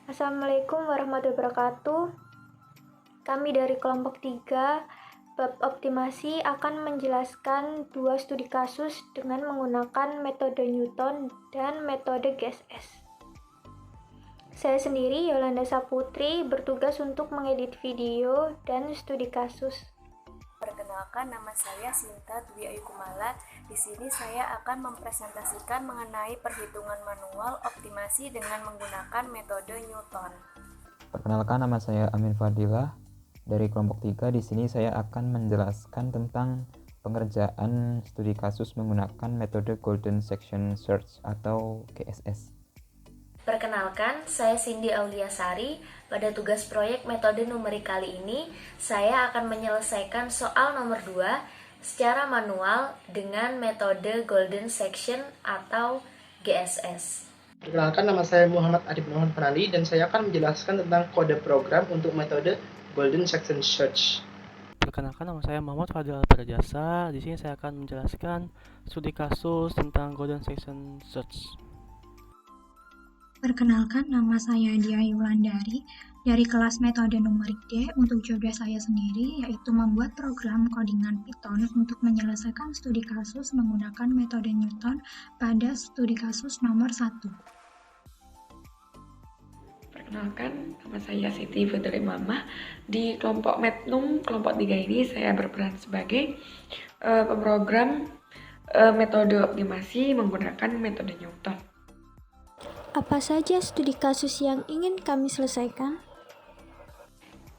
Assalamualaikum warahmatullahi wabarakatuh. Kami dari kelompok 3, bab optimasi akan menjelaskan dua studi kasus dengan menggunakan metode Newton dan metode GSS. Saya sendiri, Yolanda Saputri, bertugas untuk mengedit video dan studi kasus. Perkenalkan, nama saya Sinta Dwi Ayu Kumala. Di sini saya akan mempresentasikan mengenai perhitungan manual optimasi dengan menggunakan metode Newton. Perkenalkan, nama saya Amin Fadilah dari kelompok 3. Di sini saya akan menjelaskan tentang pengerjaan studi kasus menggunakan metode Golden Section Search atau GSS. Perkenalkan, saya Cindy Auliasari. Pada tugas proyek metode numerik kali ini, saya akan menyelesaikan soal nomor 2 secara manual dengan metode Golden Section atau GSS. Perkenalkan, nama saya Muhammad Adib Nohan Penali dan saya akan menjelaskan tentang kode program untuk metode Golden Section Search. Perkenalkan, nama saya Muhammad Fadil Perjasa. Di sini saya akan menjelaskan studi kasus tentang Golden Section Search. Perkenalkan, nama saya Dia Yulandari dari kelas metode numerik D. Untuk jodoh saya sendiri yaitu membuat program codingan Python untuk menyelesaikan studi kasus menggunakan metode Newton pada studi kasus nomor 1. Perkenalkan, nama saya Siti Putri Mamah. Di kelompok Metnum, kelompok 3 ini saya berperan sebagai pemrogram metode optimasi menggunakan metode Newton. Apa saja studi kasus yang ingin kami selesaikan?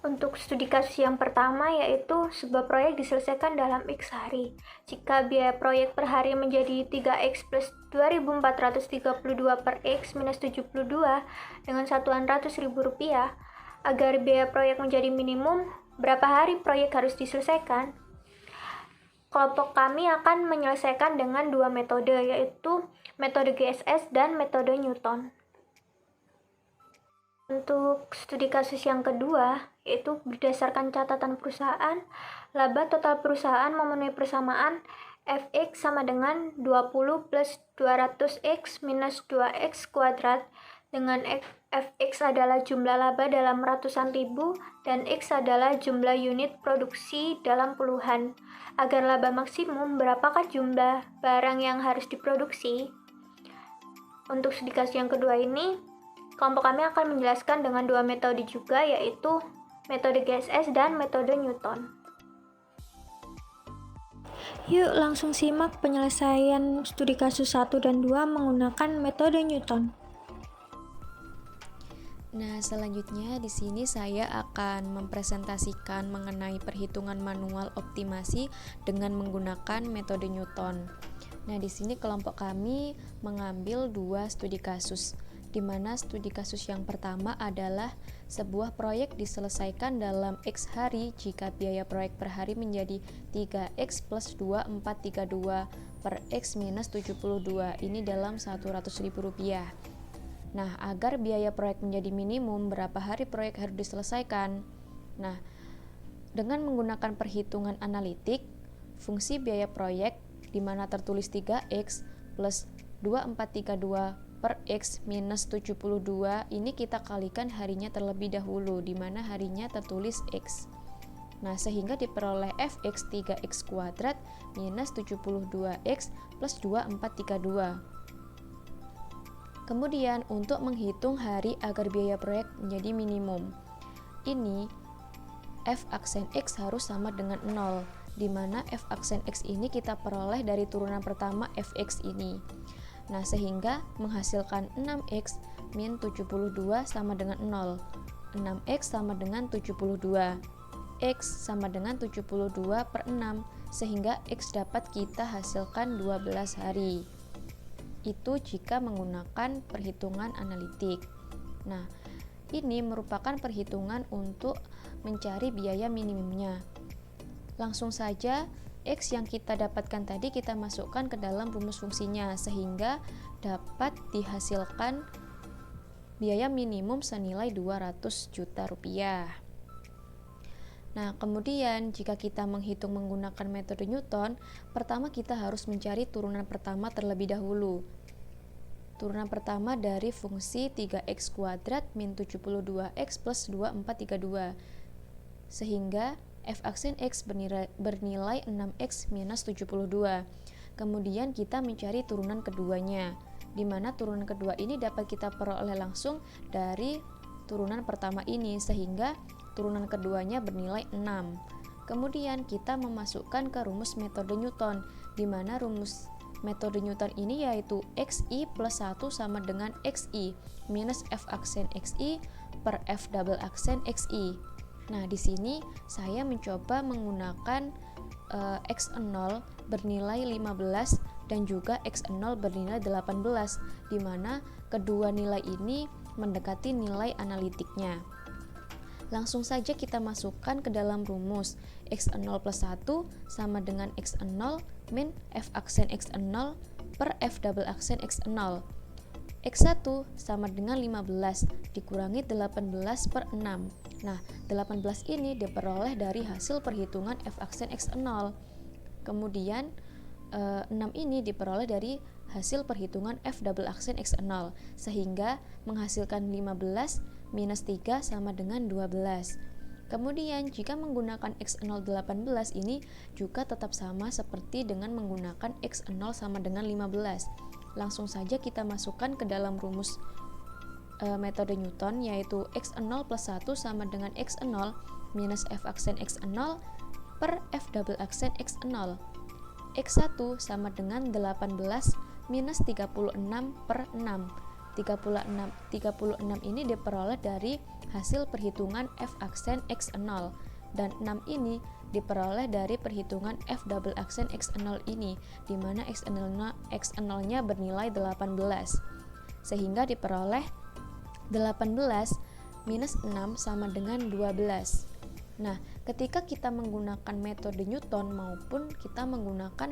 Untuk studi kasus yang pertama yaitu sebuah proyek diselesaikan dalam X hari. Jika biaya proyek per hari menjadi 3X plus 2.432 per X minus 72 dengan satuan Rp100.000, agar biaya proyek menjadi minimum, berapa hari proyek harus diselesaikan? Kelompok kami akan menyelesaikan dengan dua metode, yaitu metode GSS dan metode Newton. Untuk studi kasus yang kedua, yaitu berdasarkan catatan perusahaan, laba total perusahaan memenuhi persamaan Fx sama dengan 20 plus 200x minus 2x kuadrat, dengan Fx adalah jumlah laba dalam ratusan ribu dan X adalah jumlah unit produksi dalam puluhan. Agar laba maksimum, berapakah jumlah barang yang harus diproduksi? Untuk studi kasus yang kedua ini, kelompok kami akan menjelaskan dengan dua metode juga, yaitu metode GSS dan metode Newton. Yuk langsung simak penyelesaian studi kasus 1 dan 2 menggunakan metode Newton. Nah, selanjutnya di sini saya akan mempresentasikan mengenai perhitungan manual optimasi dengan menggunakan metode Newton. Nah, di sini kelompok kami mengambil dua studi kasus, di mana studi kasus yang pertama adalah sebuah proyek diselesaikan dalam X hari jika biaya proyek per hari menjadi 3X plus 2432 per X minus 72, ini dalam Rp100.000. Nah, agar biaya proyek menjadi minimum, berapa hari proyek harus diselesaikan? Nah, dengan menggunakan perhitungan analitik, fungsi biaya proyek di mana tertulis 3X plus 2432 per X minus 72, ini kita kalikan harinya terlebih dahulu, di mana harinya tertulis X. Nah, sehingga diperoleh Fx 3X kuadrat minus 72X plus 2432. Kemudian untuk menghitung hari agar biaya proyek menjadi minimum, ini F aksen X harus sama dengan 0, di mana F aksen X ini kita peroleh dari turunan pertama Fx ini. Nah, sehingga menghasilkan 6X min 72 sama dengan 0. 6X sama dengan 72. X sama dengan 72 per 6, sehingga X dapat kita hasilkan 12 hari. Itu jika menggunakan perhitungan analitik. Nah, ini merupakan perhitungan untuk mencari biaya minimumnya. Langsung saja X yang kita dapatkan tadi kita masukkan ke dalam rumus fungsinya, sehingga dapat dihasilkan biaya minimum senilai 200 juta rupiah. Nah, kemudian jika kita menghitung menggunakan metode Newton, pertama kita harus mencari turunan pertama terlebih dahulu. turunan pertama dari fungsi 3x kuadrat min 72x plus 2432, sehingga f aksen x bernilai 6x minus 72. Kemudian kita mencari turunan keduanya, di mana turunan kedua ini dapat kita peroleh langsung dari turunan pertama ini, sehingga turunan keduanya bernilai 6. Kemudian kita memasukkan ke rumus metode Newton, di mana rumus metode Newton ini yaitu xi plus 1 sama dengan xi minus f aksen xi per f double aksen xi. Nah, di sini saya mencoba menggunakan x0 bernilai 15 dan juga x0 bernilai 18, di mana kedua nilai ini mendekati nilai analitiknya. Langsung saja kita masukkan ke dalam rumus x0 plus 1 sama dengan x0 min f aksen x0 per f double aksen x0. X1 sama dengan 15 dikurangi 18 per 6. Nah, 18 ini diperoleh dari hasil perhitungan f aksen x0. Kemudian 6 ini diperoleh dari hasil perhitungan f double aksen x0, sehingga menghasilkan 15 minus 3 sama dengan 12. Kemudian jika menggunakan x0 18 ini juga tetap sama seperti dengan menggunakan x0 sama dengan 15. Langsung saja kita masukkan ke dalam rumus metode Newton, yaitu x0 plus 1 sama dengan x0 minus f aksen x0 per f double aksen x0. X1 sama dengan 18 minus 36 per 6. 36 ini diperoleh dari hasil perhitungan f aksen x0, dan 6 ini diperoleh dari perhitungan f double aksen x0 ini, di mana x0-nya bernilai 18, sehingga diperoleh 18 minus 6 sama dengan 12. Nah, ketika kita menggunakan metode Newton maupun kita menggunakan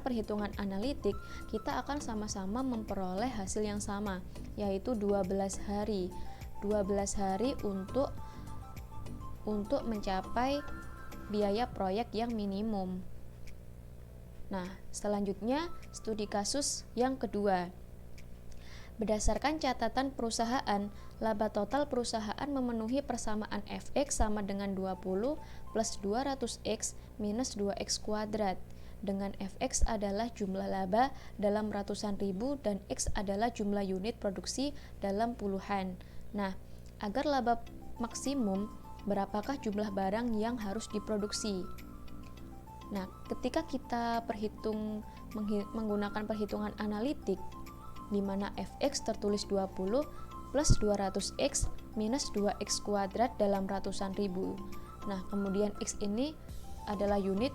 perhitungan analitik, kita akan sama-sama memperoleh hasil yang sama, yaitu 12 hari. 12 hari untuk mencapai biaya proyek yang minimum. Nah, selanjutnya studi kasus yang kedua. Berdasarkan catatan perusahaan, laba total perusahaan memenuhi persamaan fx sama dengan 20 plus 200x minus 2x kuadrat, dengan fx adalah jumlah laba dalam ratusan ribu dan x adalah jumlah unit produksi dalam puluhan. Nah, agar laba maksimum, berapakah jumlah barang yang harus diproduksi? Nah, ketika kita menggunakan perhitungan analitik, di mana fx tertulis 20 plus 200x minus 2x kuadrat dalam ratusan ribu. Nah, kemudian x ini adalah unit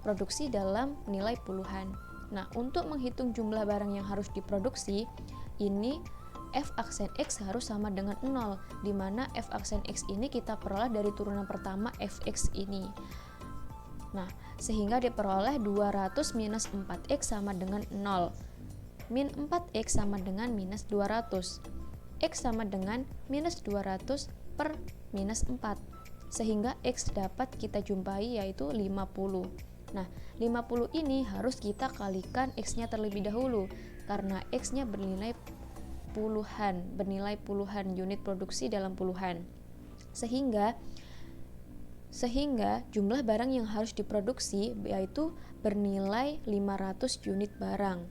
produksi dalam nilai puluhan. Nah, untuk menghitung jumlah barang yang harus diproduksi, ini f aksen x harus sama dengan 0, di mana f aksen x ini kita peroleh dari turunan pertama fx ini. Nah, sehingga diperoleh 200 minus 4x sama dengan 0. Min 4x sama dengan minus 200. X sama dengan minus 200 per minus 4. Sehingga x dapat kita jumpai yaitu 50. Nah, 50 ini harus kita kalikan x-nya terlebih dahulu, karena x-nya bernilai puluhan unit produksi dalam puluhan. Sehingga jumlah barang yang harus diproduksi yaitu bernilai 500 unit barang.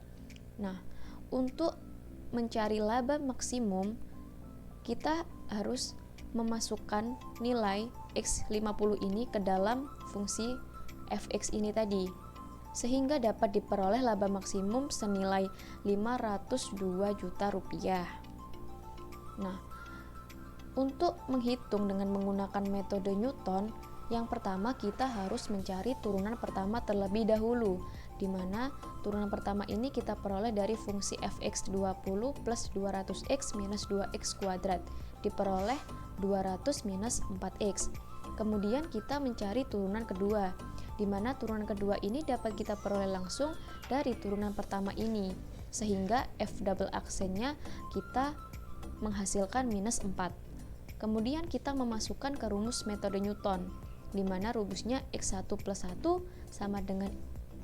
Nah, untuk mencari laba maksimum, kita harus memasukkan nilai x50 ini ke dalam fungsi fx ini tadi, sehingga dapat diperoleh laba maksimum senilai 502 juta rupiah. Nah, untuk menghitung dengan menggunakan metode Newton, yang pertama kita harus mencari turunan pertama terlebih dahulu, di mana turunan pertama ini kita peroleh dari fungsi fx 20 plus 200x minus 2x kuadrat, diperoleh 200 minus 4x. Kemudian kita mencari turunan kedua, di mana turunan kedua ini dapat kita peroleh langsung dari turunan pertama ini, sehingga f double aksennya kita menghasilkan minus 4. Kemudian kita memasukkan ke rumus metode Newton, di mana rumusnya x1 plus 1 sama dengan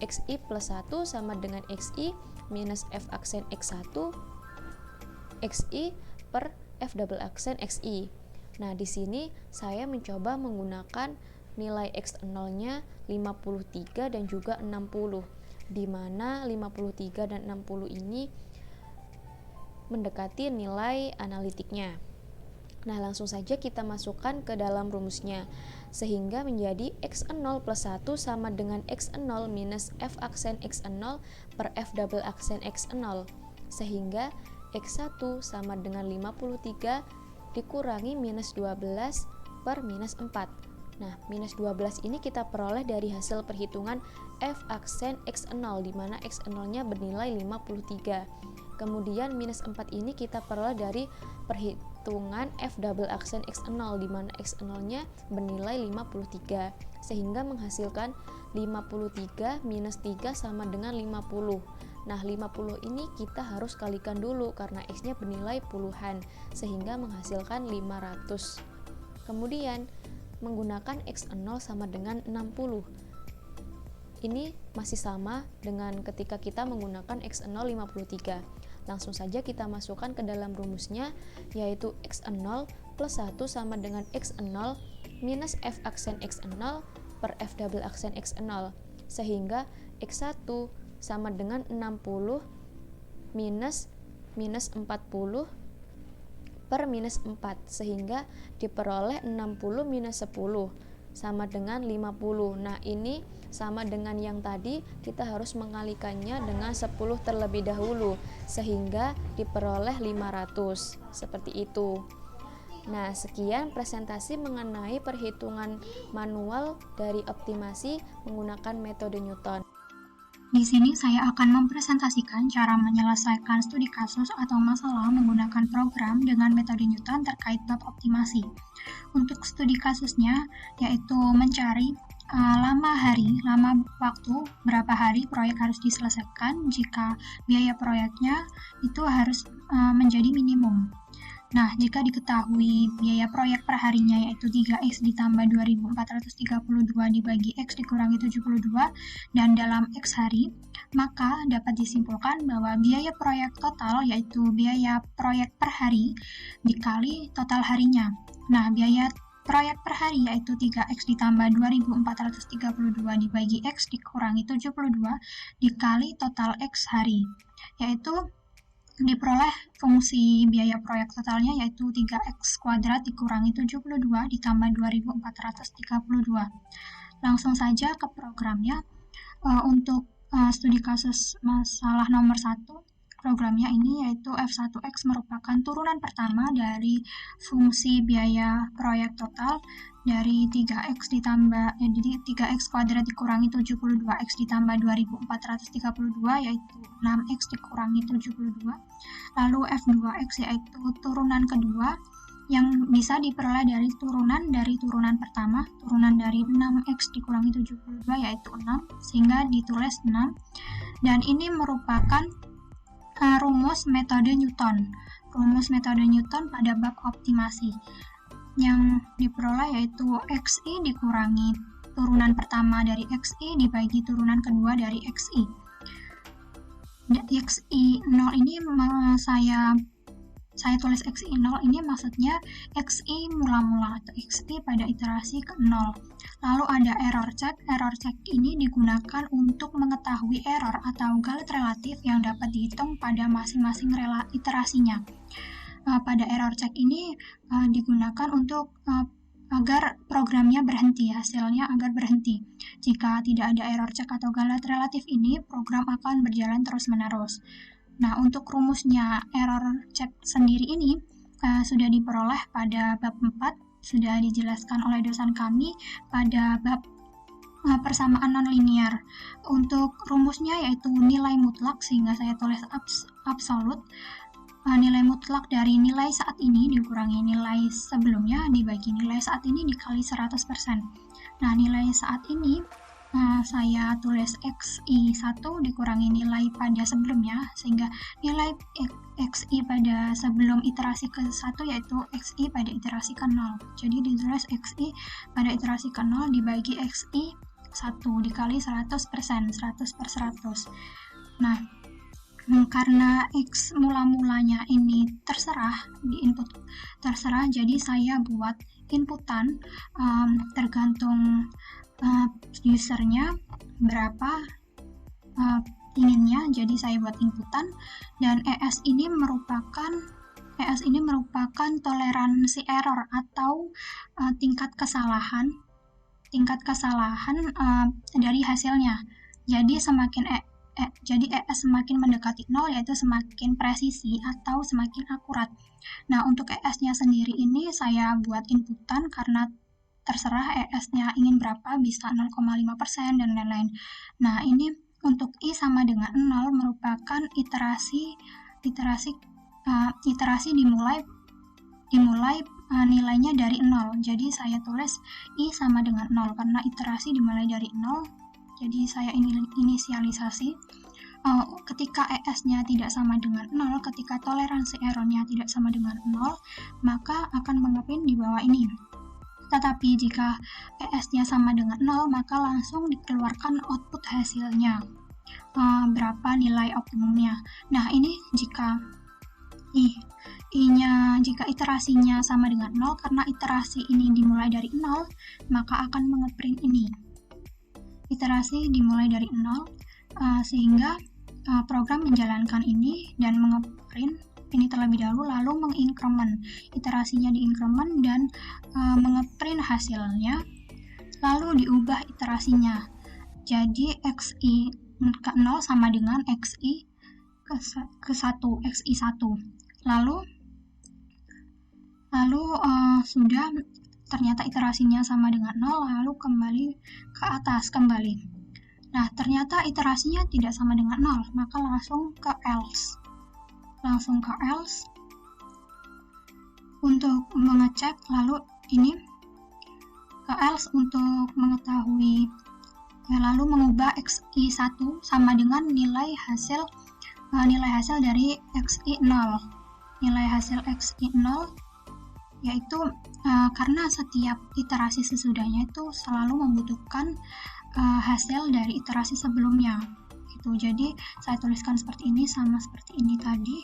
xi plus 1 sama dengan xi minus f aksen x1 xi per f double aksen xi. Nah, di sini saya mencoba menggunakan nilai x0-nya 53 dan juga 60, di mana 53 dan 60 ini mendekati nilai analitiknya. Nah, langsung saja kita masukkan ke dalam rumusnya, sehingga menjadi x0 plus 1 sama dengan x0 minus f aksen x0 per f double aksen x0, sehingga x1 sama dengan 53 dikurangi minus 12 per minus 4. Nah, minus 12 ini kita peroleh dari hasil perhitungan f aksen x0, di mana x0-nya bernilai 53. Kemudian minus 4 ini kita peroleh dari perhitungan f double aksen x0, di mana x0-nya bernilai 53, sehingga menghasilkan 53 minus 3 sama dengan 50. Nah, 50 ini kita harus kalikan dulu karena x-nya bernilai puluhan, sehingga menghasilkan 500. Kemudian menggunakan x0 sama dengan 60. Ini masih sama dengan ketika kita menggunakan x0 53. Langsung saja kita masukkan ke dalam rumusnya, yaitu x0 plus 1 sama dengan x0 minus f aksen x0 per f double aksen x0, sehingga x1 sama dengan 60 minus 40 per minus 4, sehingga diperoleh 60 minus 10 sama dengan 50. Nah, ini sama dengan yang tadi, kita harus mengalikannya dengan 10 terlebih dahulu, sehingga diperoleh 500, seperti itu. Nah, sekian presentasi mengenai perhitungan manual dari optimasi menggunakan metode Newton. Di sini saya akan mempresentasikan cara menyelesaikan studi kasus atau masalah menggunakan program dengan metode Newton terkait bab optimasi. Untuk studi kasusnya, yaitu mencari lama waktu, berapa hari proyek harus diselesaikan jika biaya proyeknya itu harus menjadi minimum. Nah, jika diketahui biaya proyek per harinya yaitu 3x ditambah 2432 dibagi x dikurangi 72 dan dalam x hari, maka dapat disimpulkan bahwa biaya proyek total yaitu biaya proyek per hari dikali total harinya. Nah, biaya proyek per hari yaitu 3x ditambah 2432 dibagi x dikurangi 72 dikali total x hari, yaitu diperoleh fungsi biaya proyek totalnya yaitu 3x kuadrat dikurangi 72 ditambah 2432. Langsung saja ke programnya. Untuk studi kasus masalah nomor 1, programnya ini yaitu f1x merupakan turunan pertama dari fungsi biaya proyek total dari 3x ditambah jadi 3x kuadrat dikurangi 72x ditambah 2432 yaitu 6x dikurangi 72. Lalu f2x yaitu turunan kedua yang bisa diperoleh dari turunan pertama, turunan dari 6x dikurangi 72 yaitu 6, sehingga ditulis 6. Dan ini merupakan rumus metode Newton. Rumus metode Newton pada bab optimasi. Yang diperoleh yaitu xi dikurangi turunan pertama dari xi dibagi turunan kedua dari xi. Xi 0 ini saya tulis xi 0 ini maksudnya xi mula-mula atau xi pada iterasi ke-0. Lalu ada error check. Error check ini digunakan untuk mengetahui error atau galet relatif yang dapat dihitung pada masing-masing iterasinya. Pada error check ini digunakan untuk agar programnya berhenti, hasilnya agar berhenti. Jika tidak ada error check atau galet relatif ini, program akan berjalan terus-menerus. Nah, untuk rumusnya error check sendiri ini sudah diperoleh pada bab 4, sudah dijelaskan oleh dosen kami pada bab persamaan nonlinear. Untuk rumusnya yaitu nilai mutlak, sehingga saya tulis absolut. Nilai mutlak dari nilai saat ini dikurangi nilai sebelumnya dibagi nilai saat ini dikali 100%. Nah, nilai saat ini saya tulis xi1 dikurangi nilai pada sebelumnya, sehingga nilai xi pada sebelum iterasi ke-1 yaitu xi pada iterasi ke-0. Jadi ditulis xi pada iterasi ke-0 dibagi xi 1 dikali 100%, 100/100. Nah, karena X mula-mulanya ini terserah, di input terserah, jadi saya buat inputan tergantung usernya berapa inginnya, jadi saya buat inputan, dan ES ini merupakan toleransi error atau tingkat kesalahan dari hasilnya. Jadi jadi ES semakin mendekati 0 yaitu semakin presisi atau semakin akurat. Nah, untuk ES-nya sendiri ini saya buat inputan karena terserah ES-nya ingin berapa, bisa 0,5% dan lain-lain. Nah, ini untuk I sama dengan 0 merupakan iterasi dimulai nilainya dari 0. Jadi saya tulis I sama dengan 0 karena iterasi dimulai dari 0. Jadi saya inisialisasi ketika ES-nya tidak sama dengan 0, ketika toleransi error-nya tidak sama dengan 0, maka akan mengeprint di bawah ini. Tetapi jika ES-nya sama dengan 0, maka langsung dikeluarkan output hasilnya, berapa nilai optimumnya. Nah, ini jika jika iterasinya sama dengan 0, karena iterasi ini dimulai dari 0, maka akan mengeprint ini. Iterasi dimulai dari 0, sehingga program menjalankan ini dan mengeprint ini terlebih dahulu, lalu mengincrement. Iterasinya diincrement dan mengeprint hasilnya, lalu diubah iterasinya. Jadi XI ke 0 sama dengan XI ke 1, XI 1. Lalu sudah ternyata iterasinya sama dengan 0, lalu kembali ke atas kembali. Nah, ternyata iterasinya tidak sama dengan 0, maka langsung ke else. Untuk mengecek, lalu ini ke else untuk mengetahui, lalu mengubah XI1 sama dengan nilai hasil dari XI0. Nilai hasil XI0 yaitu karena setiap iterasi sesudahnya itu selalu membutuhkan hasil dari iterasi sebelumnya. Jadi saya tuliskan seperti ini, sama seperti ini tadi.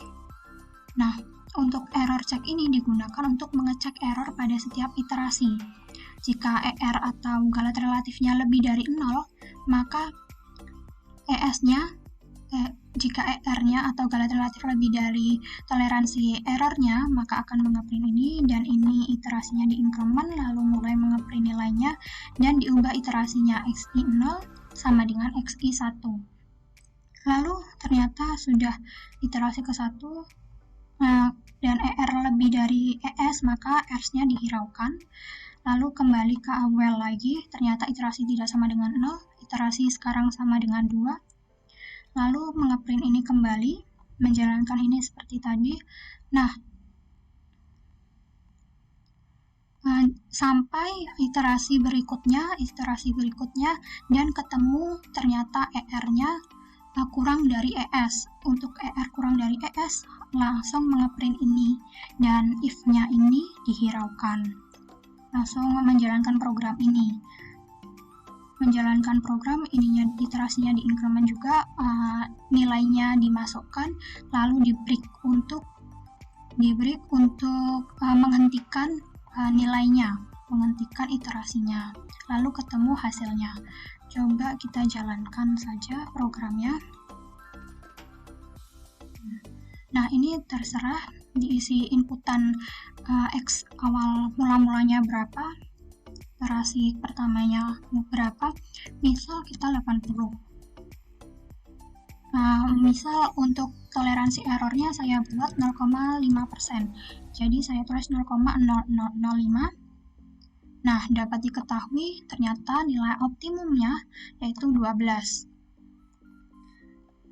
Nah, untuk error check ini digunakan untuk mengecek error pada setiap iterasi. Jika ER atau galet relatifnya lebih dari 0, maka jika ER-nya atau galet relatif lebih dari toleransi errornya, maka akan mengeprint ini, dan ini iterasinya diincrement, lalu mulai mengeprint nilainya, dan diubah iterasinya XI0 sama dengan XI1. Lalu ternyata sudah iterasi ke 1, dan ER lebih dari ES, maka ERS-nya dihiraukan. Lalu kembali ke awal lagi, ternyata iterasi tidak sama dengan 0, iterasi sekarang sama dengan 2. Lalu mengeprint ini kembali, menjalankan ini seperti tadi. Nah, sampai iterasi berikutnya, dan ketemu ternyata ER-nya kurang dari ES. Untuk ER kurang dari ES, langsung mengeprint ini, dan if-nya ini dihiraukan. Langsung menjalankan program ini. Menjalankan program ininya, iterasinya diincrement juga, nilainya dimasukkan, lalu di break untuk menghentikan nilainya, menghentikan iterasinya, lalu ketemu hasilnya. Coba kita jalankan saja programnya. Nah, ini terserah diisi inputan X awal mula-mulanya berapa, iterasi pertamanya berapa, misal kita 80. Misal untuk toleransi errornya saya buat 0,5%, jadi saya tulis 0,0005. Nah, dapat diketahui ternyata nilai optimumnya yaitu 12.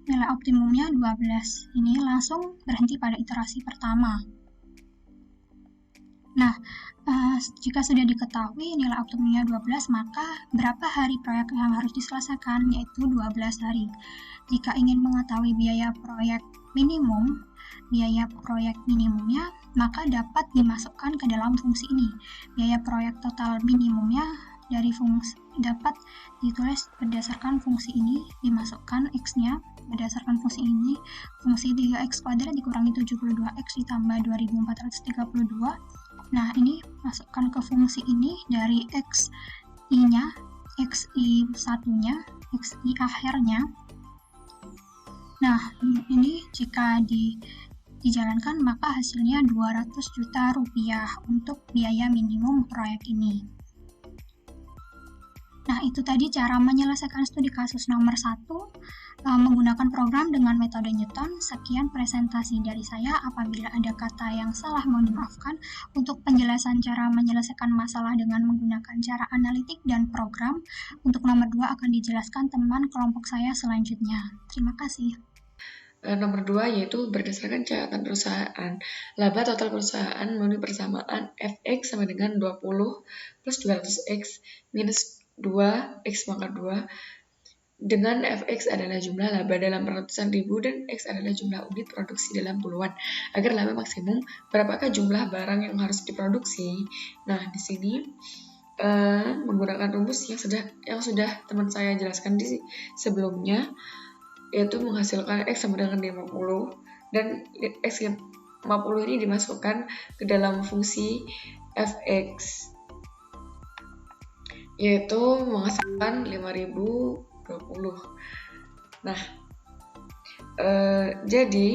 Nilai optimumnya 12. Ini langsung berhenti pada iterasi pertama. Nah, jika sudah diketahui nilai optimumnya 12, maka berapa hari proyek yang harus diselesaikan, yaitu 12 hari. Jika ingin mengetahui biaya proyek minimumnya, maka dapat dimasukkan ke dalam fungsi ini. Biaya proyek total minimumnya dari fungsi dapat ditulis berdasarkan fungsi ini, dimasukkan X-nya berdasarkan fungsi ini, fungsi 3X kuadrat dikurangi 72X ditambah 2432. Nah, ini masukkan ke fungsi ini dari XI-nya, XI satunya, XI akhirnya. Nah, ini jika dijalankan maka hasilnya 200 juta rupiah untuk biaya minimum proyek ini. Nah, itu tadi cara menyelesaikan studi kasus nomor 1 menggunakan program dengan metode Newton. Sekian presentasi dari saya. Apabila ada kata yang salah mohon dimaafkan. Untuk penjelasan cara menyelesaikan masalah dengan menggunakan cara analitik dan program, untuk nomor 2 akan dijelaskan teman kelompok saya selanjutnya. Terima kasih. Nomor 2 yaitu berdasarkan catatan perusahaan. Laba total perusahaan memenuhi persamaan Fx sama dengan 20 plus 200x minus 2x pangkat 2 dengan Fx adalah jumlah laba dalam ratusan ribu dan X adalah jumlah unit produksi dalam puluhan. Agar laba maksimum, berapakah jumlah barang yang harus diproduksi? Nah, di sini menggunakan rumus yang sudah teman saya jelaskan di sebelumnya, yaitu menghasilkan X sama dengan 50 dan X 50 ini dimasukkan ke dalam fungsi Fx, yaitu menghasilkan 5020. Nah, jadi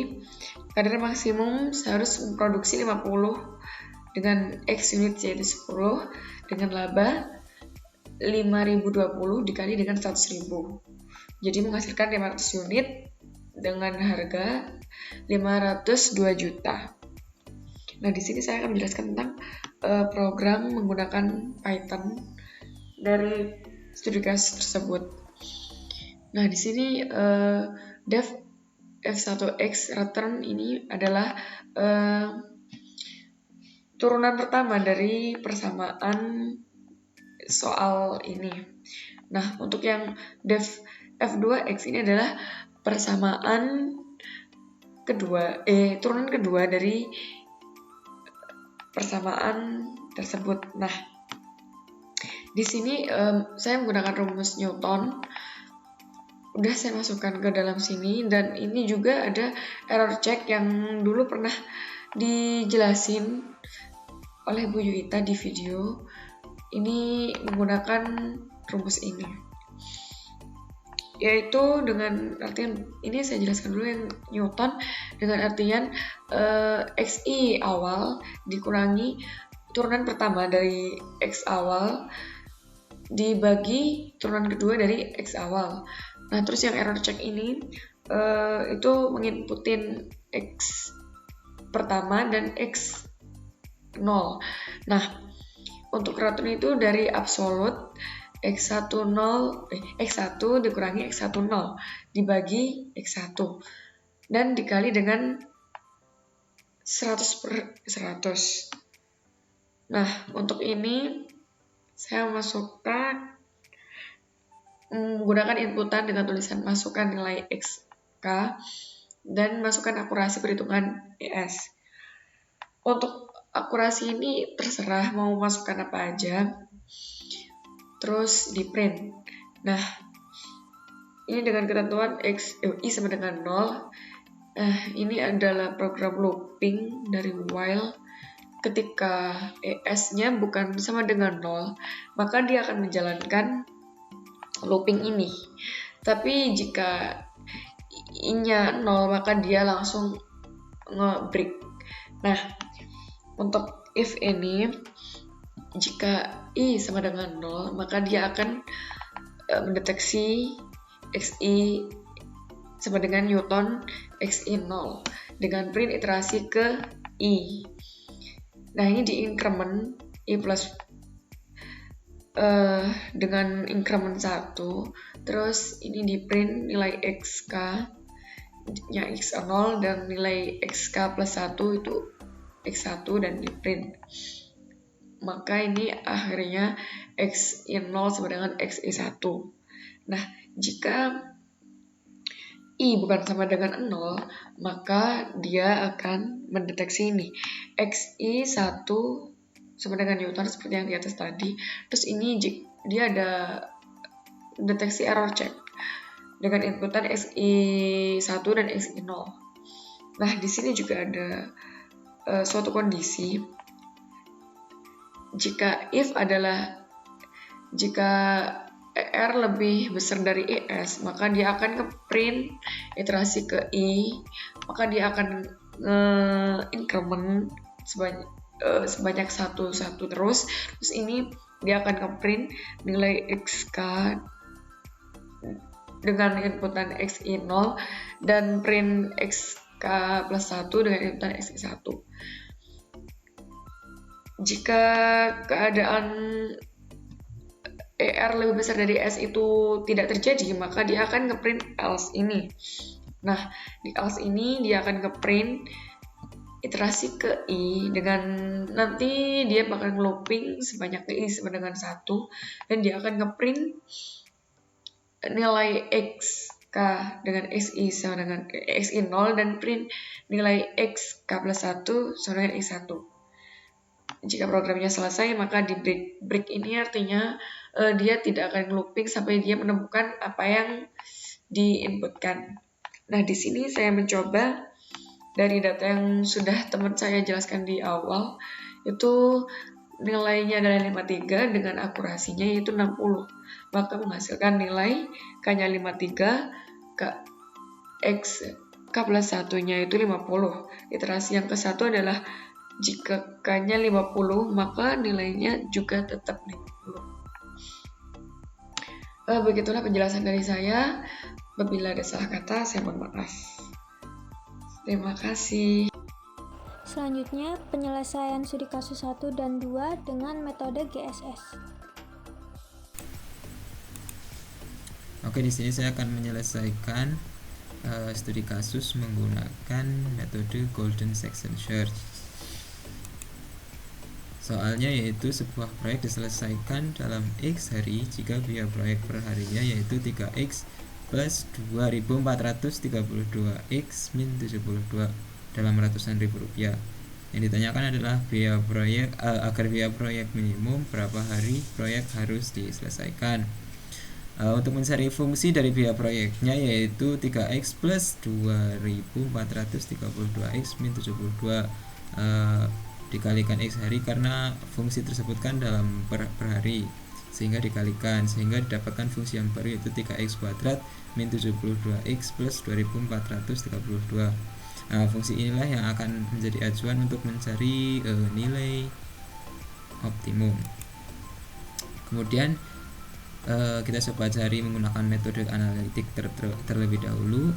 kadar maksimum seharus memproduksi 50 dengan X unit yaitu 10 dengan laba 5020 dikali dengan 100.000. Jadi menghasilkan 500 unit dengan harga 502 juta. Nah, di sini saya akan menjelaskan tentang program menggunakan Python dari studi kasus tersebut. Nah, di sini def f1x return ini adalah turunan pertama dari persamaan soal ini. Nah, untuk yang def f2x ini adalah persamaan turunan kedua dari persamaan tersebut. Nah, di sini saya menggunakan rumus Newton. Udah saya masukkan ke dalam sini, dan ini juga ada error check yang dulu pernah dijelasin oleh Bu Yuita di video. Ini menggunakan rumus ini, yaitu dengan artian ini saya jelaskan dulu yang Newton dengan artian XI awal dikurangi turunan pertama dari X awal dibagi turunan kedua dari X awal. Nah, terus yang error check ini itu menginputin X pertama dan X 0. Nah, untuk return itu dari absolut X1 dikurangi X1 0 dibagi X1 dan dikali dengan 100/100. Nah, untuk ini saya menggunakan inputan dengan tulisan masukkan nilai XK dan masukkan akurasi perhitungan ES. Untuk akurasi ini terserah mau masukkan apa aja. Terus di print. Nah, ini dengan ketentuan I sama dengan 0. Nah, ini adalah program looping dari while. Ketika ES-nya bukan sama dengan 0, maka dia akan menjalankan looping ini. Tapi jika I-nya 0, maka dia langsung nge-break. Nah, untuk if ini, jika I sama dengan 0, maka dia akan mendeteksi XI sama dengan Newton XI 0 dengan print iterasi ke I. Nah, ini di increment I plus dengan increment 1, terus ini di print nilai XK nya X0 dan nilai XK plus 1 itu X1 dan di print. Maka ini akhirnya XI0 sama dengan XI1. Nah, jika I bukan sama dengan 0, maka dia akan mendeteksi ini XI1 sama dengan Newton seperti yang di atas tadi. Terus ini dia ada deteksi error check dengan inputan XI1 dan XI0. Nah, di sini juga ada suatu kondisi jika jika ER lebih besar dari ES, maka dia akan nge-print iterasi ke I, maka dia akan increment sebanyak satu terus ini dia akan nge-print nilai XK dengan inputan XI0 dan print XK plus 1 dengan inputan XI1. Jika keadaan ER lebih besar dari S itu tidak terjadi, maka dia akan ngeprint else ini. Nah, di else ini dia akan ngeprint iterasi ke I dengan nanti dia bakal looping sebanyak I sama dengan 1 dan dia akan ngeprint nilai XK dengan XI sama dengan XI0 dan print nilai XK plus 1 sama dengan X1. Jika programnya selesai, maka di break ini artinya dia tidak akan looping sampai dia menemukan apa yang diinputkan. Nah, di sini saya mencoba dari data yang sudah teman saya jelaskan di awal, itu nilainya adalah 53 dengan akurasinya yaitu 60. Maka menghasilkan nilai K-nya 53, X K plus 1-nya itu 50. Iterasi yang ke-1 adalah jika K-nya 50, maka nilainya juga tetap 50. Begitulah penjelasan dari saya. Apabila ada salah kata, saya mohon maaf. Terima kasih. Selanjutnya, penyelesaian studi kasus 1 dan 2 dengan metode GSS. Oke, di sini saya akan menyelesaikan studi kasus menggunakan metode Golden Section Search. Soalnya yaitu sebuah proyek diselesaikan dalam X hari jika biaya proyek per harinya yaitu 3X plus 2.432 X min 72 dalam ratusan ribu rupiah. Yang ditanyakan adalah biaya proyek agar biaya proyek minimum berapa hari proyek harus diselesaikan. Untuk mencari fungsi dari biaya proyeknya yaitu 3X plus 2.432 X min 72 dikalikan X hari karena fungsi tersebut kan dalam per hari, sehingga dikalikan sehingga didapatkan fungsi yang baru yaitu 3X kuadrat min 72X plus 2.432. Fungsi inilah yang akan menjadi acuan untuk mencari nilai optimum. Kemudian kita coba cari menggunakan metode analitik terlebih dahulu.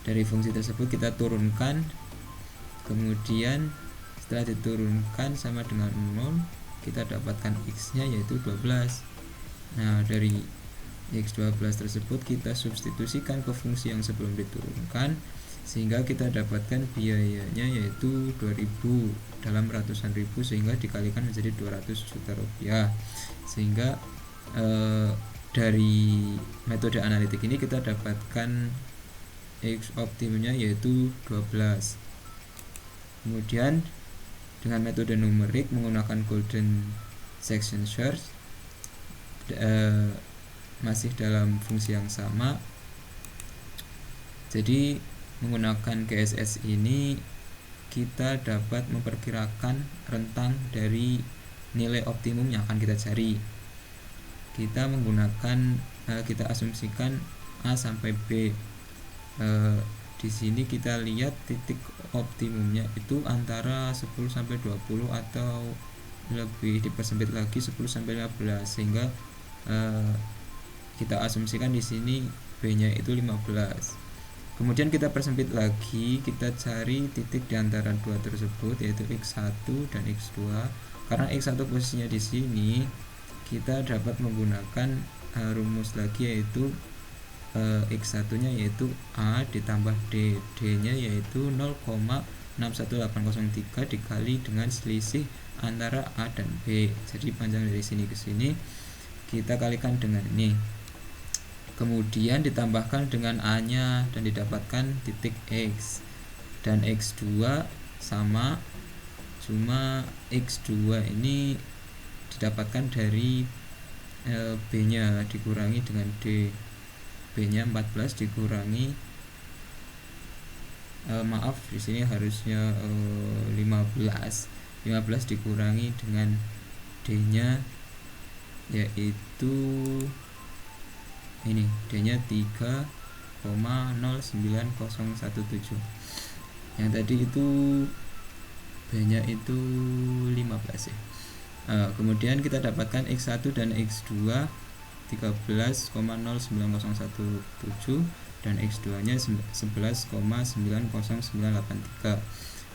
Dari fungsi tersebut kita turunkan, kemudian setelah diturunkan sama dengan 0, kita dapatkan X-nya yaitu 12. Nah, dari X12 tersebut kita substitusikan ke fungsi yang sebelum diturunkan, sehingga kita dapatkan biayanya yaitu 2000 dalam ratusan ribu, sehingga dikalikan menjadi 200 juta rupiah. Sehingga dari metode analitik ini kita dapatkan X optimumnya yaitu 12. Kemudian dengan metode numerik menggunakan Golden Section Search masih dalam fungsi yang sama. Jadi menggunakan GSS ini kita dapat memperkirakan rentang dari nilai optimum yang akan kita cari. Kita menggunakan kita asumsikan A sampai B. Di sini kita lihat titik optimumnya itu antara 10 sampai 20 atau lebih dipersempit lagi 10 sampai 15, sehingga kita asumsikan di sini B-nya itu 15. Kemudian kita persempit lagi, kita cari titik di antara dua tersebut yaitu X1 dan X2. Karena X1 posisinya di sini, kita dapat menggunakan rumus lagi yaitu X1 nya yaitu A ditambah D, D nya yaitu 0,61803 dikali dengan selisih antara A dan B. Jadi panjang dari sini ke sini kita kalikan dengan ini, kemudian ditambahkan dengan A nya dan didapatkan titik X. Dan X2 sama, cuma X2 ini didapatkan dari B-nya dikurangi dengan D. B-nya 14 dikurangi maaf, di sini harusnya 15 dikurangi dengan D-nya, yaitu ini D-nya 3,09017. Yang tadi itu B-nya itu 15 ya. Kemudian kita dapatkan X1 dan X2 13,09017 dan X2 nya 11,90983.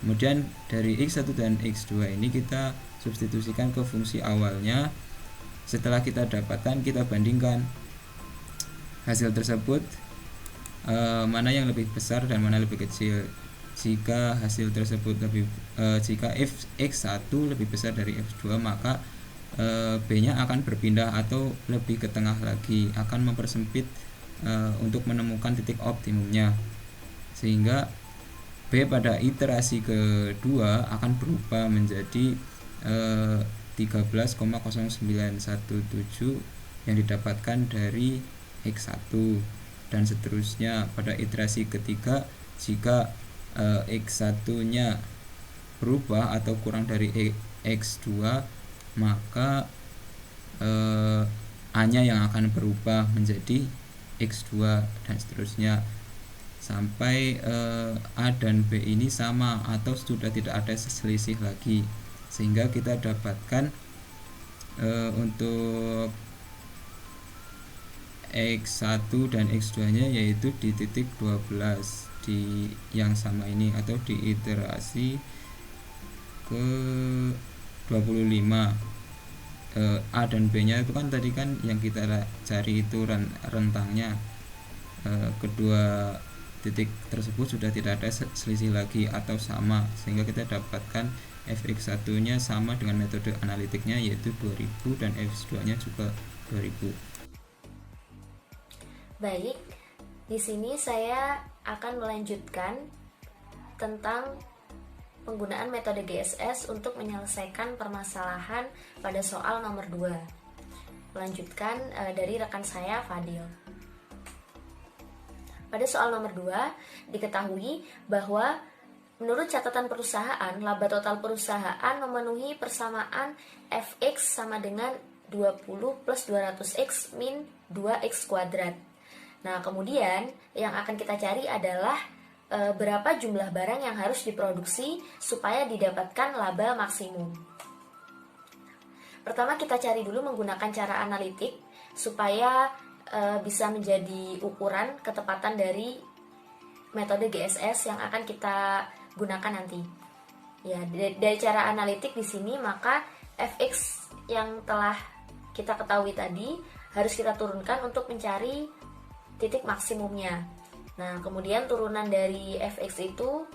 Kemudian dari X1 dan X2 ini kita substitusikan ke fungsi awalnya. Setelah kita dapatkan, kita bandingkan hasil tersebut, mana yang lebih besar dan mana lebih kecil. Jika hasil tersebut jika X1 lebih besar dari X2, maka B-nya akan berpindah atau lebih ke tengah lagi, akan mempersempit untuk menemukan titik optimumnya, sehingga B pada iterasi kedua akan berubah menjadi 13,0917 yang didapatkan dari X1, dan seterusnya pada iterasi ketiga. Jika X1 nya berubah atau kurang dari X2, maka A nya yang akan berubah menjadi X2 dan seterusnya sampai A dan B ini sama atau sudah tidak ada selisih lagi, sehingga kita dapatkan untuk X1 dan X2 nya yaitu di titik 12 di yang sama ini, atau di iterasi ke 25. A dan B nya itu kan tadi kan yang kita cari itu rentangnya, kedua titik tersebut sudah tidak ada selisih lagi atau sama, sehingga kita dapatkan fx1 nya sama dengan metode analitiknya yaitu 2000 dan fx2 nya juga 2000. Baik, di sini saya akan melanjutkan tentang penggunaan metode GSS untuk menyelesaikan permasalahan pada soal nomor 2. Melanjutkan dari rekan saya Fadil. Pada soal nomor 2 diketahui bahwa menurut catatan perusahaan, laba total perusahaan memenuhi persamaan fx sama dengan 20 plus 200x min 2x kuadrat. Nah, kemudian yang akan kita cari adalah berapa jumlah barang yang harus diproduksi supaya didapatkan laba maksimum. Pertama kita cari dulu menggunakan cara analitik supaya bisa menjadi ukuran ketepatan dari metode GSS yang akan kita gunakan nanti. Ya, dari cara analitik di sini maka fx yang telah kita ketahui tadi harus kita turunkan untuk mencari titik maksimumnya. Nah, kemudian turunan dari fx itu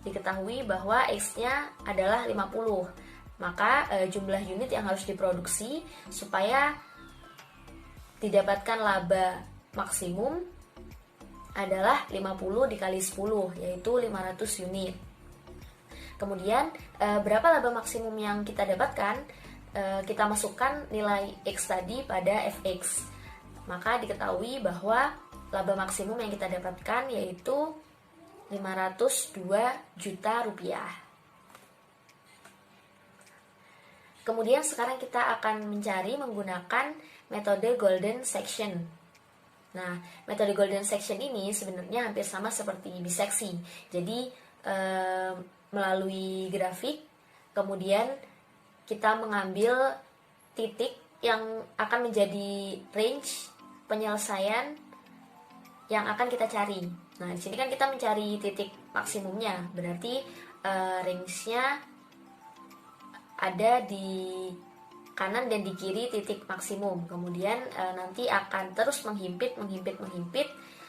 diketahui bahwa x-nya adalah 50. Maka jumlah unit yang harus diproduksi supaya didapatkan laba maksimum adalah 50 dikali 10, yaitu 500 unit. Kemudian berapa laba maksimum yang kita dapatkan? Kita masukkan nilai x tadi pada fx. Maka diketahui bahwa laba maksimum yang kita dapatkan yaitu 502 juta rupiah. Kemudian sekarang kita akan mencari menggunakan metode golden section. Nah, metode golden section ini sebenarnya hampir sama seperti biseksi. Jadi melalui grafik, kemudian kita mengambil titik yang akan menjadi range penyelesaian yang akan kita cari. Nah, di sini kan kita mencari titik maksimumnya, berarti range-nya ada di kanan dan di kiri titik maksimum. Kemudian nanti akan terus menghimpit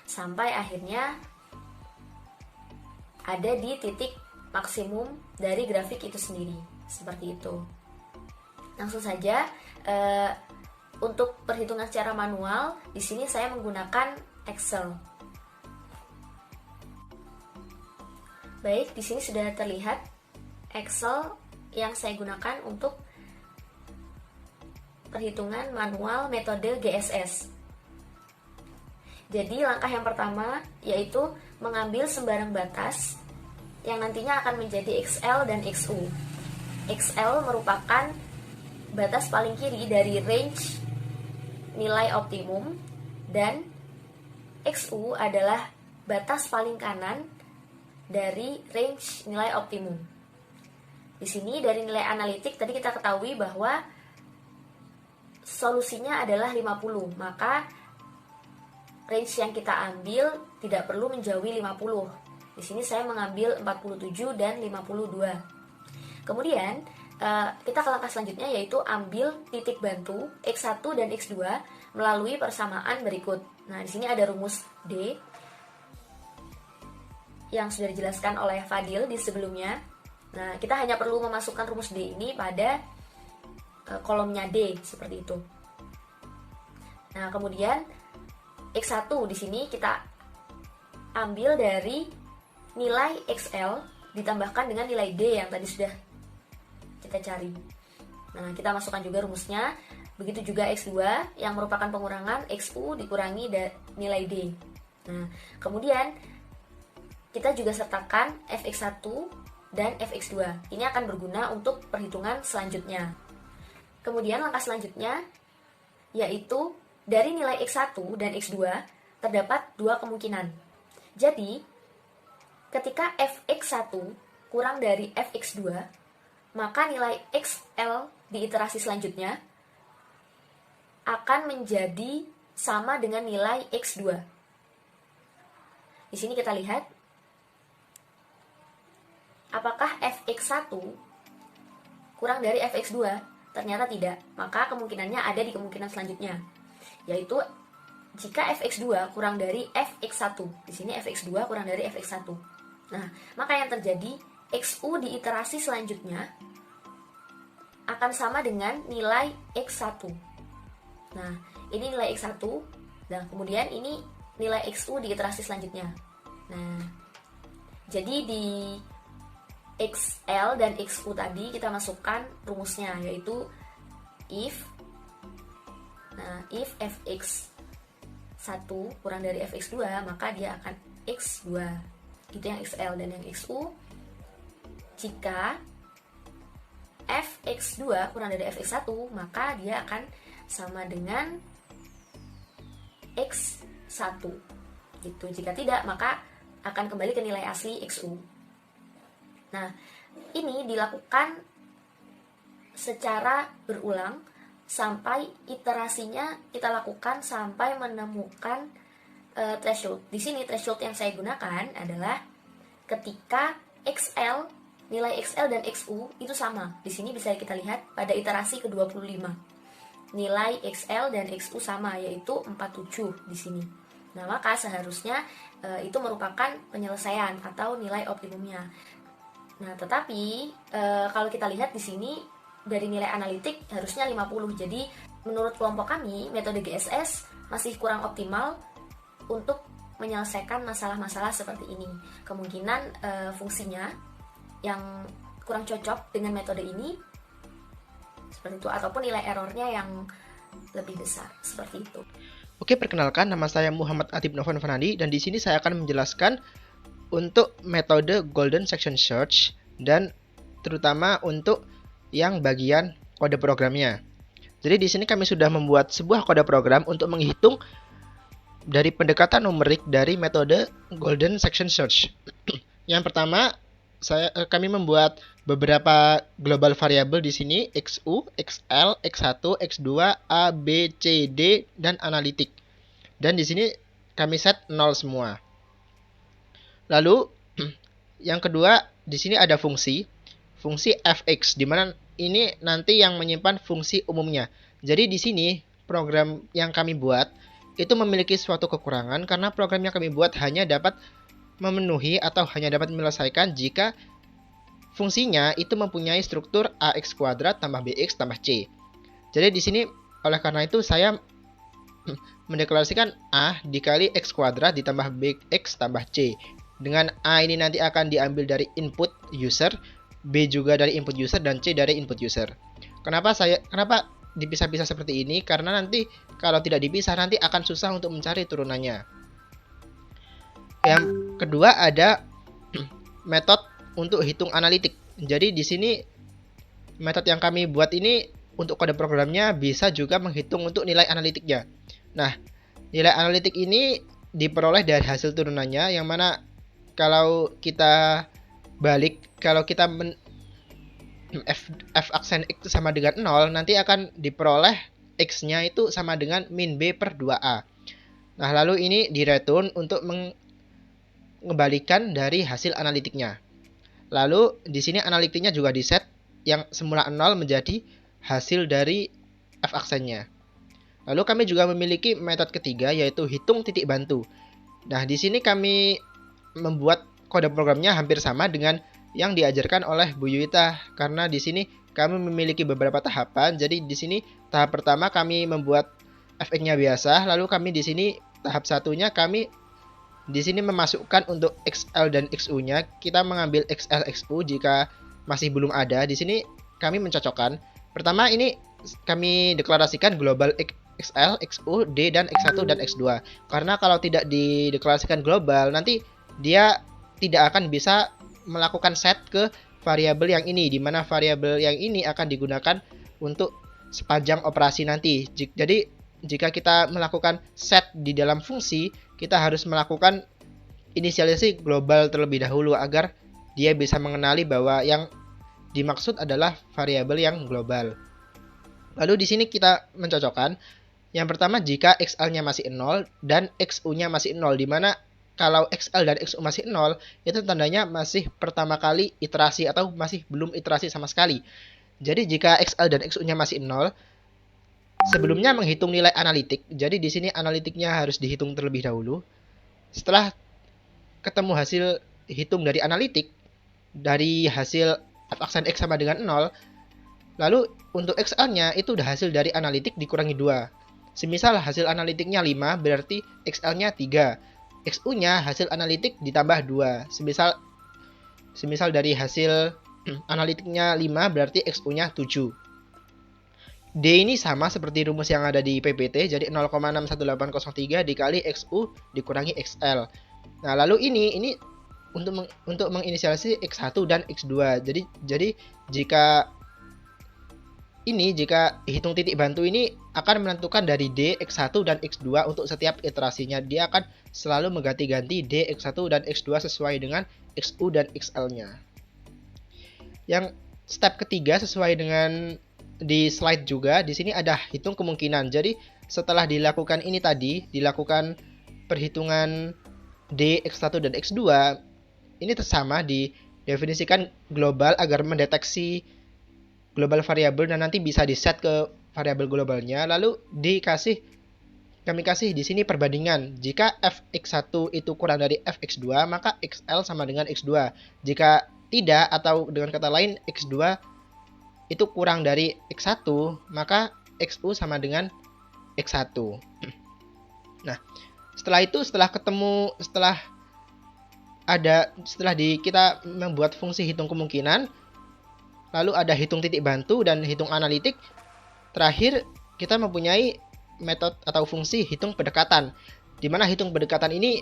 sampai akhirnya ada di titik maksimum dari grafik itu sendiri. Seperti itu. Langsung saja untuk perhitungan secara manual, di sini saya menggunakan Excel. Baik, di sini sudah terlihat Excel yang saya gunakan untuk perhitungan manual metode GSS. Jadi langkah yang pertama yaitu mengambil sembarang batas yang nantinya akan menjadi XL dan XU. XL merupakan batas paling kiri dari range nilai optimum dan XU adalah batas paling kanan dari range nilai optimum. Di sini dari nilai analitik tadi kita ketahui bahwa solusinya adalah 50, maka range yang kita ambil tidak perlu menjauhi 50. Di sini saya mengambil 47 dan 52. Kemudian kita ke langkah selanjutnya yaitu ambil titik bantu X1 dan X2 melalui persamaan berikut. Nah, di sini ada rumus D yang sudah dijelaskan oleh Fadil di sebelumnya. Nah, kita hanya perlu memasukkan rumus D ini pada kolomnya D seperti itu. Nah, kemudian X1 di sini kita ambil dari nilai XL ditambahkan dengan nilai D yang tadi sudah kita cari. Nah, kita masukkan juga rumusnya. Begitu juga X2 yang merupakan pengurangan XU dikurangi nilai D. Nah, kemudian kita juga sertakan Fx1 dan Fx2. Ini akan berguna untuk perhitungan selanjutnya. Kemudian langkah selanjutnya yaitu dari nilai X1 dan X2 terdapat dua kemungkinan. Jadi, ketika Fx1 kurang dari Fx2, maka nilai XL di iterasi selanjutnya akan menjadi sama dengan nilai X2. Di sini kita lihat apakah Fx1 kurang dari Fx2? Ternyata tidak. Maka kemungkinannya ada di kemungkinan selanjutnya, yaitu jika Fx2 kurang dari Fx1. Di sini Fx2 kurang dari Fx1. Nah, maka yang terjadi XU di iterasi selanjutnya akan sama dengan nilai X1. Nah, ini nilai X1. Dan kemudian ini nilai XU di iterasi selanjutnya. Nah, jadi di XL dan XU tadi kita masukkan rumusnya, yaitu if Fx1 kurang dari Fx2, maka dia akan X2. Itu yang XL. Dan yang XU, jika Fx2 kurang dari Fx1, maka dia akan sama dengan X1 gitu. Jika tidak, maka akan kembali ke nilai asli XU. Nah, ini dilakukan secara berulang sampai iterasinya kita lakukan sampai menemukan threshold. Di sini threshold yang saya gunakan adalah ketika XL, nilai XL dan XU itu sama. Di sini bisa kita lihat pada iterasi ke-25. Nilai XL dan XU sama, yaitu 47 di sini. Nah, maka seharusnya itu merupakan penyelesaian atau nilai optimumnya. Nah, tetapi kalau kita lihat di sini dari nilai analitik harusnya 50. Jadi, menurut kelompok kami, metode GSS masih kurang optimal untuk menyelesaikan masalah-masalah seperti ini. Kemungkinan fungsinya yang kurang cocok dengan metode ini seperti itu, ataupun nilai errornya yang lebih besar seperti itu. Oke, perkenalkan, nama saya Muhammad Atib Novan Fanandi, dan di sini saya akan menjelaskan untuk metode Golden Section Search dan terutama untuk yang bagian kode programnya. Jadi di sini kami sudah membuat sebuah kode program untuk menghitung dari pendekatan numerik dari metode Golden Section Search. Yang pertama, kami membuat beberapa global variable di sini, XU, XL, X1, X2, A, B, C, D, dan analitik. Dan di sini kami set 0 semua. Lalu yang kedua, di sini ada fungsi fx, di mana ini nanti yang menyimpan fungsi umumnya. Jadi di sini program yang kami buat itu memiliki suatu kekurangan karena program yang kami buat hanya dapat memenuhi atau hanya dapat menyelesaikan jika fungsinya itu mempunyai struktur ax kuadrat tambah bx tambah c. Jadi di sini oleh karena itu saya mendeklarasikan a dikali x kuadrat ditambah bx tambah c. Dengan a ini nanti akan diambil dari input user, b juga dari input user, dan c dari input user. Kenapa dipisah-pisah seperti ini karena nanti kalau tidak dipisah nanti akan susah untuk mencari turunannya. Yang kedua ada metode untuk hitung analitik. Jadi di sini metode yang kami buat ini untuk kode programnya bisa juga menghitung untuk nilai analitiknya. Nah, nilai analitik ini diperoleh dari hasil turunannya, yang mana kalau kita balik, kalau kita f aksen x sama dengan 0, nanti akan diperoleh x-nya itu sama dengan min b per 2a. Nah, lalu ini direturn untuk mengembalikan dari hasil analitiknya. Lalu di sini analitiknya juga diset yang semula 0 menjadi hasil dari f aksennya. Lalu kami juga memiliki metode ketiga, yaitu hitung titik bantu. Nah, di sini kami membuat kode programnya hampir sama dengan yang diajarkan oleh Bu Yuita, karena di sini kami memiliki beberapa tahapan. Jadi di sini tahap pertama kami membuat fx-nya biasa, lalu kami di sini tahap satunya kami di sini memasukkan untuk xl dan xu-nya. Kita mengambil xl xu jika masih belum ada. Di sini kami mencocokkan. Pertama ini kami deklarasikan global xl, xu, d dan x1 dan x2. Karena kalau tidak dideklarasikan global, nanti dia tidak akan bisa melakukan set ke variabel yang ini, di mana variabel yang ini akan digunakan untuk sepanjang operasi nanti. Jadi jika kita melakukan set di dalam fungsi, kita harus melakukan inisialisasi global terlebih dahulu agar dia bisa mengenali bahwa yang dimaksud adalah variabel yang global. Lalu di sini kita mencocokkan. Yang pertama, jika xl-nya masih 0 dan xu-nya masih 0, di mana kalau xl dan xu masih 0, itu tandanya masih pertama kali iterasi atau masih belum iterasi sama sekali. Jadi jika xl dan xu-nya masih 0, sebelumnya menghitung nilai analitik. Jadi di sini analitiknya harus dihitung terlebih dahulu. Setelah ketemu hasil hitung dari analitik, dari hasil f aksen x sama dengan 0, lalu untuk xl-nya itu udah hasil dari analitik dikurangi 2. Semisal hasil analitiknya 5, berarti xl-nya 3. XU-nya hasil analitik ditambah 2. Semisal dari hasil analitiknya 5, berarti XU-nya 7. D ini sama seperti rumus yang ada di PPT, jadi 0,61803 dikali XU dikurangi XL. Nah, lalu ini untuk menginisialisasi X1 dan X2. Jadi jika hitung titik bantu ini akan menentukan dari D, X1 dan X2 untuk setiap iterasinya. Dia akan selalu mengganti-ganti D, X1 dan X2 sesuai dengan XU dan XL-nya. Yang step ketiga sesuai dengan di slide juga, di sini ada hitung kemungkinan. Jadi setelah dilakukan ini tadi, dilakukan perhitungan D, X1 dan X2, ini sama didefinisikan global agar mendeteksi global variabel dan nanti bisa di-set ke variabel globalnya. Lalu kami kasih di sini perbandingan. Jika fx1 itu kurang dari fx2, maka xl sama dengan x2. Jika tidak, atau dengan kata lain x2 itu kurang dari x1, maka xu sama dengan x1. Nah, setelah kita membuat fungsi hitung kemungkinan, lalu ada hitung titik bantu dan hitung analitik. Terakhir, kita mempunyai metode atau fungsi hitung pendekatan, di mana hitung pendekatan ini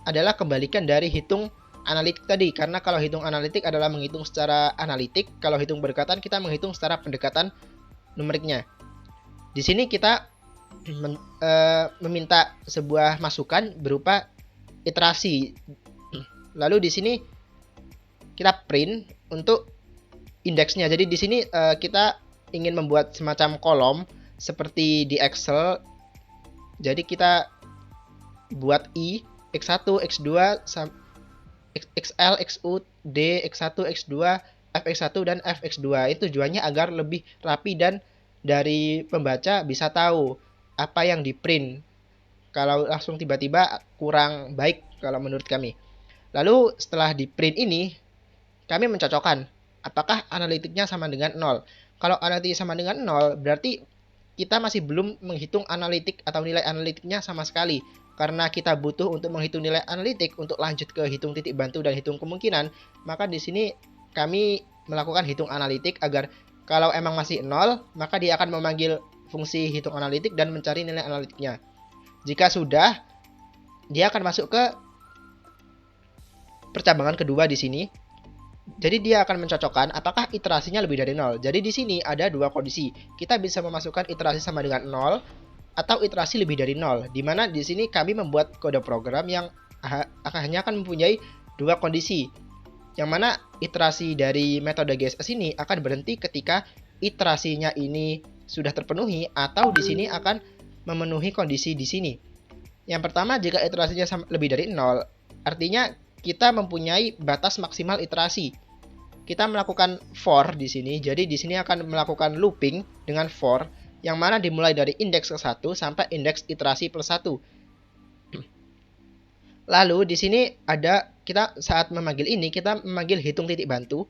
adalah kebalikan dari hitung analitik tadi. Karena kalau hitung analitik adalah menghitung secara analitik, kalau hitung pendekatan kita menghitung secara pendekatan numeriknya. Di sini kita meminta sebuah masukan berupa iterasi. Lalu di sini kita print untuk indeksnya. Jadi di sini kita ingin membuat semacam kolom seperti di Excel. Jadi kita buat I, X1, X2, XL, XU, D, X1, X2, FX1 dan FX2. Itu tujuannya agar lebih rapi dan dari pembaca bisa tahu apa yang di print. Kalau langsung tiba-tiba kurang baik kalau menurut kami. Lalu setelah di print ini, kami mencocokkan apakah analitiknya sama dengan 0. Kalau analitiknya sama dengan 0, berarti kita masih belum menghitung analitik atau nilai analitiknya sama sekali. Karena kita butuh untuk menghitung nilai analitik untuk lanjut ke hitung titik bantu dan hitung kemungkinan, maka di sini kami melakukan hitung analitik agar Kalau emang masih 0, maka dia akan memanggil fungsi hitung analitik dan mencari nilai analitiknya. Jika sudah, dia akan masuk ke percabangan kedua di sini. Jadi dia akan mencocokkan apakah iterasinya lebih dari 0. Jadi di sini ada dua kondisi. Kita bisa memasukkan iterasi sama dengan 0 atau iterasi lebih dari 0. Di mana di sini kami membuat kode program yang hanya akan mempunyai dua kondisi. Yang mana iterasi dari metode GSS ini akan berhenti ketika iterasinya ini sudah terpenuhi atau di sini akan memenuhi kondisi di sini. Yang pertama, jika iterasinya lebih dari 0, artinya kita mempunyai batas maksimal iterasi. Kita melakukan for di sini. Jadi di sini akan melakukan looping dengan for yang mana dimulai dari indeks ke-1 sampai indeks iterasi plus 1. Lalu di sini ada kita saat memanggil ini kita memanggil hitung titik bantu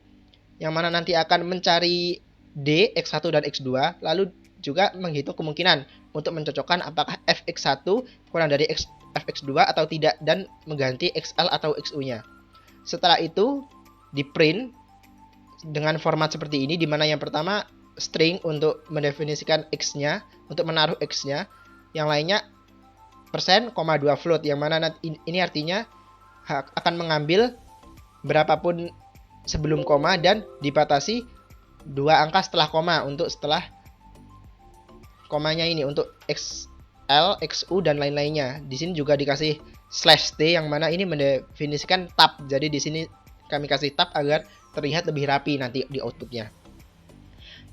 yang mana nanti akan mencari D, X1 dan X2, lalu juga menghitung kemungkinan untuk mencocokkan apakah Fx1 kurang dari Fx2 atau tidak dan mengganti XL atau XU-nya. Setelah itu di print dengan format seperti ini, di mana yang pertama string untuk mendefinisikan X-nya, untuk menaruh X-nya, yang lainnya %, 2 float, yang mana ini artinya akan mengambil berapapun sebelum koma dan dibatasi 2 angka setelah koma untuk setelah komanya ini untuk XL, XU dan lain-lainnya. Di sini juga dikasih /t yang mana ini mendefinisikan tab. Jadi di sini kami kasih tab agar terlihat lebih rapi nanti di outputnya.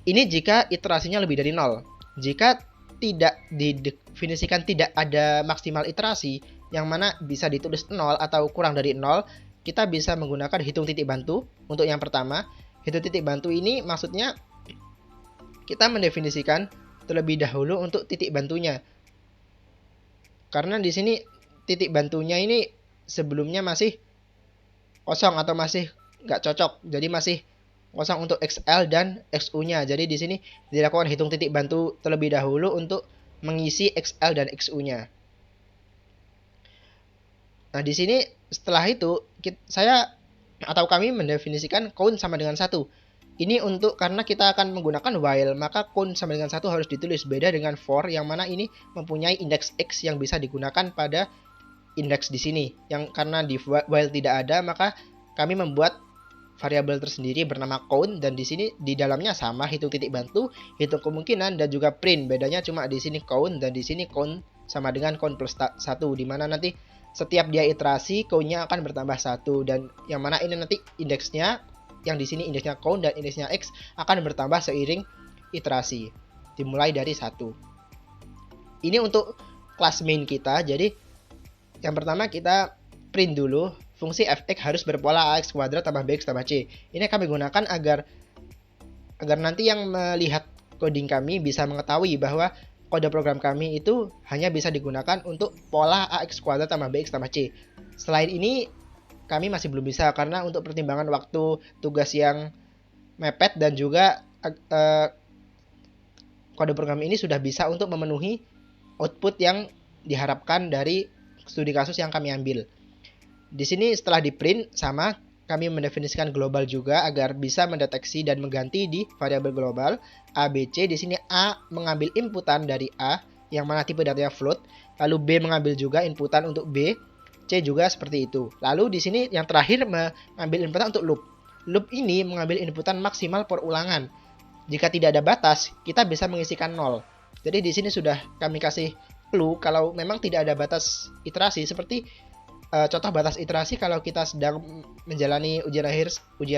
Ini jika iterasinya lebih dari 0. Jika tidak didefinisikan tidak ada maksimal iterasi yang mana bisa ditulis 0 atau kurang dari 0, kita bisa menggunakan hitung titik bantu untuk yang pertama. Hitung titik bantu ini maksudnya kita mendefinisikan terlebih dahulu untuk titik bantunya. Karena di sini titik bantunya ini sebelumnya masih kosong atau masih nggak cocok. Jadi masih kosong untuk XL dan XU-nya. Jadi di sini dilakukan hitung titik bantu terlebih dahulu untuk mengisi XL dan XU-nya. Nah, di sini setelah itu kami mendefinisikan count sama dengan 1. Ini untuk karena kita akan menggunakan while, maka count sama dengan 1 harus ditulis. Beda dengan for yang mana ini mempunyai indeks X yang bisa digunakan pada indeks di sini. Yang karena di while tidak ada, maka kami membuat variabel tersendiri bernama count dan di sini di dalamnya sama hitung titik bantu, hitung kemungkinan dan juga print. Bedanya cuma di sini count dan di sini count sama dengan count plus 1, di mana nanti setiap dia iterasi count-nya akan bertambah 1 dan yang mana ini nanti indeksnya yang di sini indeksnya count dan indeksnya X akan bertambah seiring iterasi dimulai dari 1. Ini untuk kelas main kita. Jadi yang pertama kita print dulu fungsi fx harus berpola ax kuadrat tambah bx tambah c. Ini kami gunakan agar nanti yang melihat coding kami bisa mengetahui bahwa kode program kami itu hanya bisa digunakan untuk pola ax kuadrat tambah bx tambah c. Selain ini kami masih belum bisa karena untuk pertimbangan waktu tugas yang mepet dan juga kode program ini sudah bisa untuk memenuhi output yang diharapkan dari studi kasus yang kami ambil. Di sini setelah di print sama kami mendefinisikan global juga agar bisa mendeteksi dan mengganti di variabel global A, B, C. Di sini A mengambil inputan dari A yang mana tipe datanya float, lalu B mengambil juga inputan untuk B, C juga seperti itu. Lalu di sini yang terakhir mengambil inputan untuk loop. Loop ini mengambil inputan maksimal per ulangan. Jika tidak ada batas, kita bisa mengisikan 0. Jadi di sini sudah kami kasih clue kalau memang tidak ada batas iterasi seperti contoh batas iterasi kalau kita sedang menjalani ujian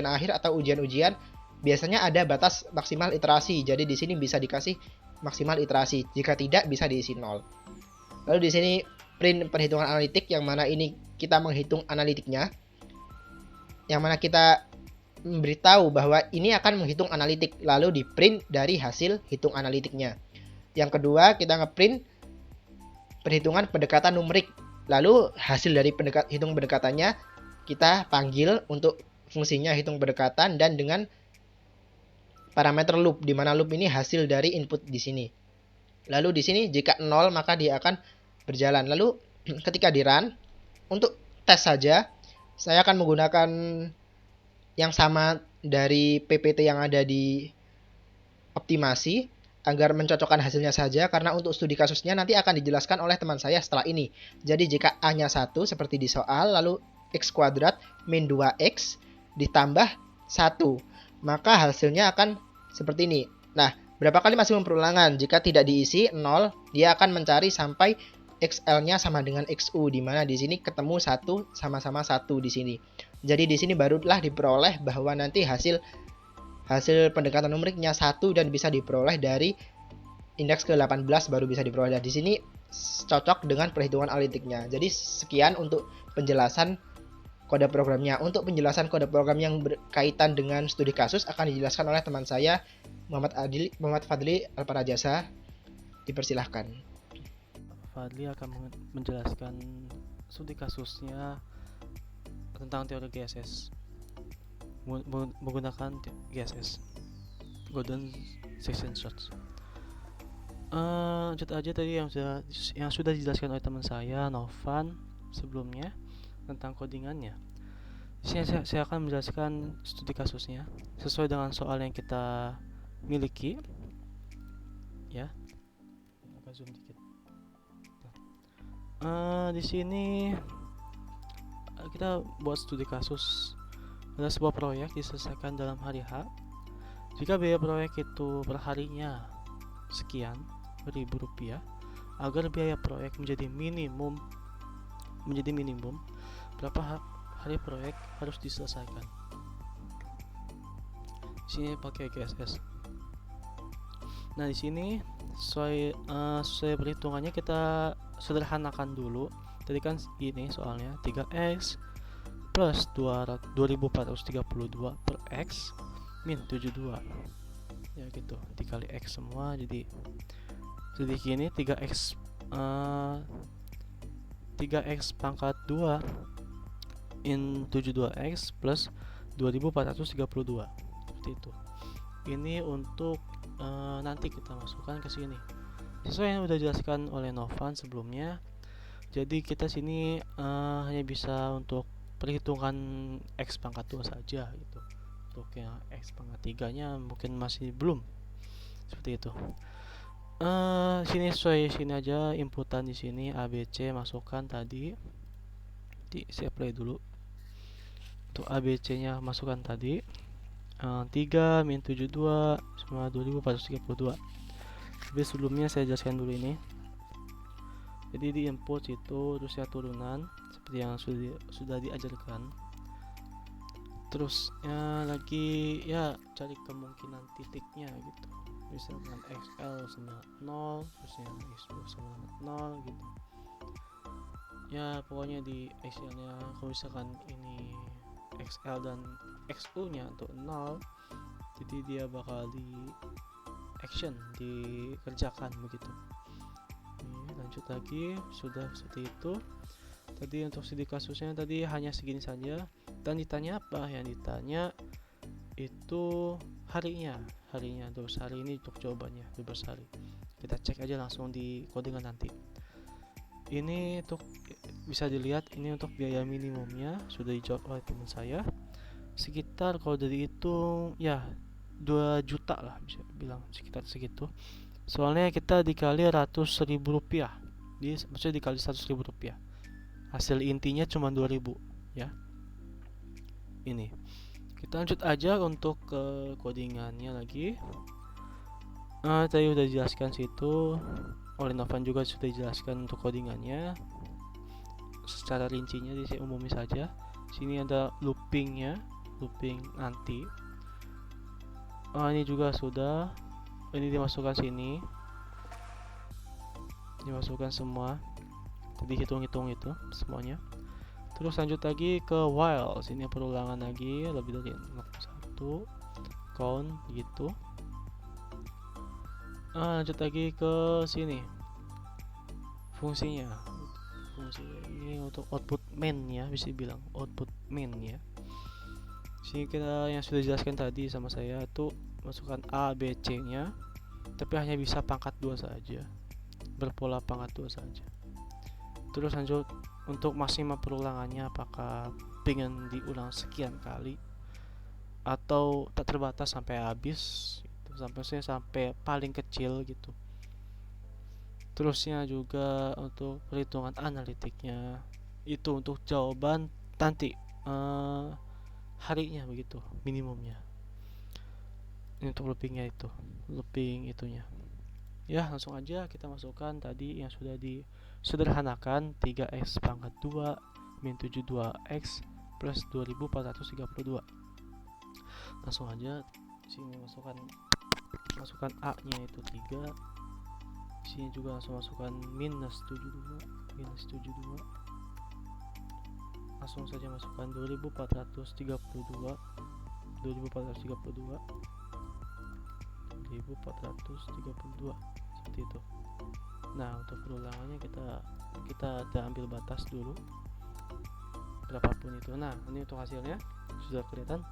akhir atau ujian-ujian biasanya ada batas maksimal iterasi. Jadi di sini bisa dikasih maksimal iterasi. Jika tidak bisa diisi 0. Lalu di sini print perhitungan analitik yang mana ini kita menghitung analitiknya. Yang mana kita memberitahu bahwa ini akan menghitung analitik lalu di print dari hasil hitung analitiknya. Yang kedua kita ngeprint perhitungan pendekatan numerik. Lalu hasil dari hitung pendekatannya kita panggil untuk fungsinya hitung pendekatan dan dengan parameter loop di mana loop ini hasil dari input di sini. Lalu di sini jika 0 maka dia akan berjalan. Lalu ketika di run untuk tes saja saya akan menggunakan yang sama dari PPT yang ada di optimasi agar mencocokkan hasilnya saja, karena untuk studi kasusnya nanti akan dijelaskan oleh teman saya setelah ini. Jadi jika A-nya 1 seperti di soal, lalu X kuadrat min 2X ditambah 1, maka hasilnya akan seperti ini. Nah, berapa kali maksimum perulangan? Jika tidak diisi 0, dia akan mencari sampai XL-nya sama dengan XU, di mana di sini ketemu 1 sama-sama 1 di sini. Jadi di sini barulah diperoleh bahwa nanti hasil pendekatan numeriknya 1 dan bisa diperoleh dari indeks ke-18 baru bisa diperoleh. Dan di sini cocok dengan perhitungan analitiknya. Jadi sekian untuk penjelasan kode programnya. Untuk penjelasan kode program yang berkaitan dengan studi kasus akan dijelaskan oleh teman saya Muhammad Fadli Alparajasa. Dipersilahkan. Fadli akan menjelaskan studi kasusnya tentang teori GSS menggunakan GSS, Golden Section Search. Lanjut aja tadi yang sudah dijelaskan oleh teman saya Novan sebelumnya tentang codingannya. Di sini saya akan menjelaskan studi kasusnya sesuai dengan soal yang kita miliki. Ya, agak zoom dikit. Di sini kita buat studi kasus. Ada sebuah proyek diselesaikan dalam hari H. Jika biaya proyek itu per harinya sekian ribu rupiah, agar biaya proyek menjadi minimum, berapa hari proyek harus diselesaikan. Di sini pakai GSS. Nah, di sini sesuai perhitungannya kita sederhanakan dulu. Tadi kan ini soalnya 3x plus 2432 per x min 72, ya gitu, dikali x semua jadi gini 3x pangkat 2 in 72x plus 2432, seperti itu. Ini untuk nanti kita masukkan ke sini sesuai yang udah dijelaskan oleh Novan sebelumnya. Jadi kita sini hanya bisa untuk perhitungan X pangkat 2 saja gitu. Untuk yang X pangkat 3 nya mungkin masih belum seperti itu. Sini sesuai sini aja inputan di sini ABC masukkan tadi. Saya play dulu. Untuk ABC nya masukkan tadi 3 min 72 sama 2432. Tapi sebelumnya saya jelaskan dulu ini. Jadi di input itu terusnya turunan seperti yang sudah diajarkan. Terus lagi ya cari kemungkinan titiknya gitu. Misalkan XL sama 0, terusnya XU sama 0 gitu. Ya pokoknya di XL-nya kalau misalkan ini XL dan XU-nya untuk 0, jadi dia bakal dikerjakan begitu. Lanjut lagi, sudah seperti itu. Tadi untuk studi kasusnya tadi hanya segini saja. Dan ditanya apa? Yang ditanya itu harinya terus hari ini untuk jawabannya 12 hari. Kita cek aja langsung di codingan nanti. Ini untuk bisa dilihat, ini untuk biaya minimumnya sudah dijawab oleh teman saya. Sekitar kalau dari itu ya 2 juta lah, bisa bilang sekitar segitu. Soalnya kita dikali Rp100.000, maksudnya dikali Rp100.000. Hasil intinya cuma 2.000 ya. Ini. Kita lanjut aja untuk ke codingannya lagi. Tadi udah dijelaskan situ. Oleh Novan juga sudah dijelaskan untuk codingannya. Secara rincinya saya umumi saja. Sini ada looping nanti. Ini juga sudah. Ini dimasukkan sini, dimasukkan semua, jadi hitung-hitung itu semuanya. Terus lanjut lagi ke while, sini perulangan lagi lebih dari 1 count gitu. Lanjut lagi ke sini fungsi ini untuk output main ya, bisa bilang output main ya. Sini kita yang sudah dijelaskan tadi sama saya itu masukkan A, B, C nya, tapi hanya bisa pangkat 2 saja, berpola pangkat 2 saja. Terus lanjut untuk maksimal perulangannya, apakah pengen diulang sekian kali atau tak terbatas sampai habis gitu. sampai paling kecil gitu. Terusnya juga untuk perhitungan analitiknya itu untuk jawaban nanti harinya begitu minimumnya. Ini untuk loopingnya itu, looping itunya. Ya, langsung aja kita masukkan tadi yang sudah disederhanakan 3x pangkat 2 min 72x plus 2432. Langsung aja sini masukkan A nya itu 3, sini juga langsung masukkan minus 72, langsung saja masukkan 2432 seperti itu. Nah, untuk perulangannya kita ada ambil batas dulu berapapun itu. Nah, ini untuk hasilnya sudah kelihatan.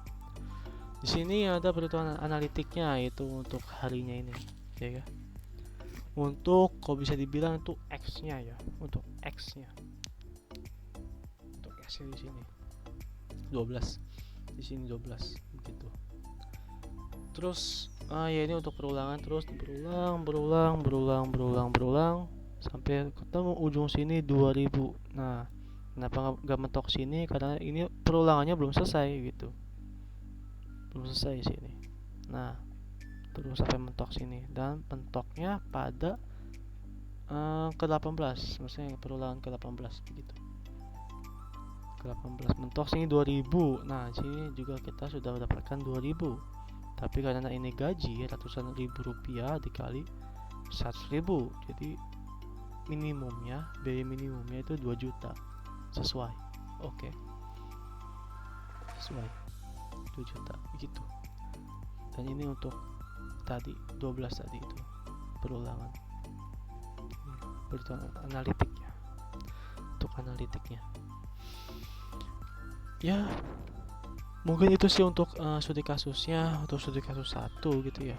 Di sini ada perhitungan analitiknya, itu untuk harinya ini, ya kan? Untuk kok bisa dibilang itu x-nya ya, untuk x-nya. Untuk x-nya di sini 12. Di sini 12 begitu. Terus ya ini untuk perulangan, terus berulang sampai ketemu ujung sini 2000. Nah, kenapa nggak mentok sini? Karena ini perulangannya belum selesai gitu. Belum selesai sini. Nah, terus sampai mentok sini dan mentoknya pada ke-18. Maksudnya perulangan ke-18 begitu. Ke-18 mentok sini 2000. Nah, sini juga kita sudah mendapatkan 2000. Tapi karena ini gaji ratusan ribu rupiah dikali 100.000, jadi minimumnya, biaya minimumnya itu 2 juta. Sesuai. Oke. Sesuai 2 juta begitu. Dan ini untuk tadi 12 tadi itu perulangan. Perhitungan analitiknya. Untuk analitiknya. Ya, mungkin itu sih untuk studi kasusnya, untuk studi kasus 1 gitu ya.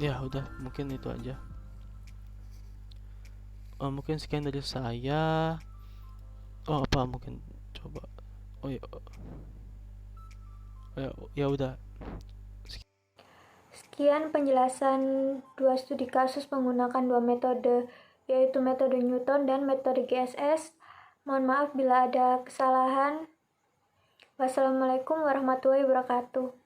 Ya udah, mungkin itu aja. Mungkin sekian dari saya. Apa mungkin coba. Ya udah. Sekian penjelasan 2 studi kasus menggunakan 2 metode, yaitu metode Newton dan metode GSS. Mohon maaf bila ada kesalahan. Wassalamualaikum warahmatullahi wabarakatuh.